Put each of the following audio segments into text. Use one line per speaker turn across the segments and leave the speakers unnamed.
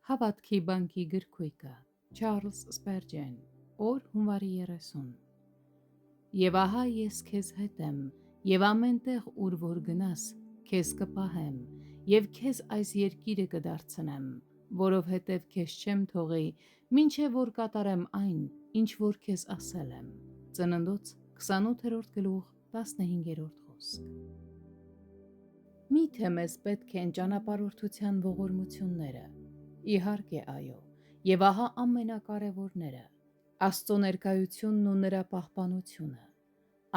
Հավատքի բանկի գրքույկը Չարլզ Սպերջեն օր հունվարի 30 Եվ ահա ես քեզ հետ եմ, և ամենտեղ ուր որ գնաս, քեզ կպահեմ, և քեզ այս երկիրը կդարձնեմ, որովհետև քեզ չեմ թողի, մինչև որ կատարեմ այն, ինչ որ քեզ ասել եմ։ Ծննդոց 28-15 խոսք։ Միթե մեզ պետք են ճանապարհորդության ողորմությունները։ Իհարկե այո, և ահա ամենակարևորները՝ Աստծո ներկայությունն ու նրա պահպանությունը։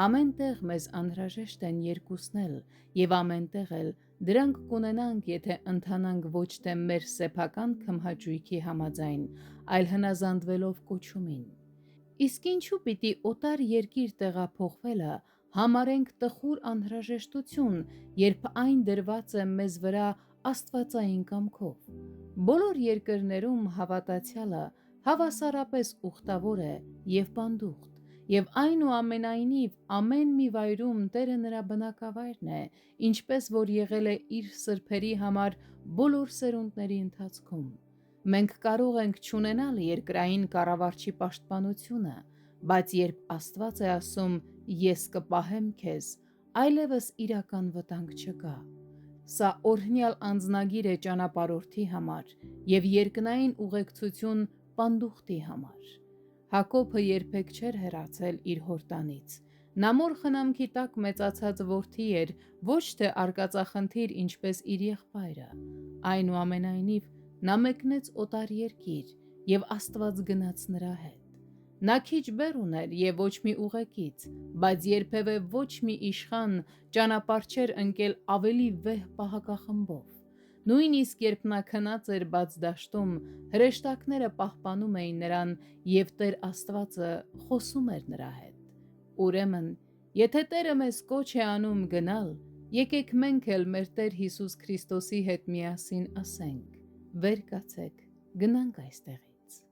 Ամենտեղ մեզ անհրաժեշտ են երկուսն էլ, և ամենտեղ էլ դրանք կունենանք, եթե ընթանանք ոչ թե մեր սեփական քմհաճույքի համաձայն, այլ հնազանդվելով կոչումին։ Իսկ ինչու պիտի օտար երկիր տեղափոխվելը համարենք տխուր անհրաժեշտություն, երբ այն դրված է մեզ վրա աստվածային կամքով։ Բոլոր երկրներում հավատացյալը հավասարապես ուխտավոր է և պանդուխտ, և այնուամենայնիվ ամեն մի վայրում Տերը նրա բնակավայրն է, ինչպես որ եղել է իր սրբերի համար բոլոր սերունդների ընթացքում։ Մենք կարող ենք չունենալ երկրային կառավարչի պաշտպանությունը, բայց երբ Աստված է ասում «Ես կպահեմ քեզ», այլևս իրական վտանգ չկա։ Սա օրհնյալ անձնագիր է ճանապարհորդի համար և երկնային ուղեկցություն պանդուխտի համար։ Հակոբը երբեք չէր հեռացել իր հոր տանից։ Նա մոր խնամքի տակ մեծացած որդի էր, ոչ թե արկածախնդիր, ինչպես իր եղբայրը։ Այնուամենայնիվ նա մեկնեց օտար երկիր, և Աստված գնաց նրա հետ։ Նա քիչ բեռ ուներ և ոչ մի ուղեկից, բայց երբևէ ոչ մի իշխան ճանապարհ չէր ընկել ավելի վեհ պահակախմբով։ Նույնիսկ երբ նա քնած էր բաց դաշտում, հրեշտակները պահպանում էին նրան, և Տեր Աստվածը խոսում էր նրա հետ։ Ուրեմն, եթե Տերը մեզ կոչ է անում գնալ, եկեք մենք էլ մեր Տեր Հիսուս Քրիստոսի հետ միասին ասենք. «Վեր կացեք, գնանք այստեղից»։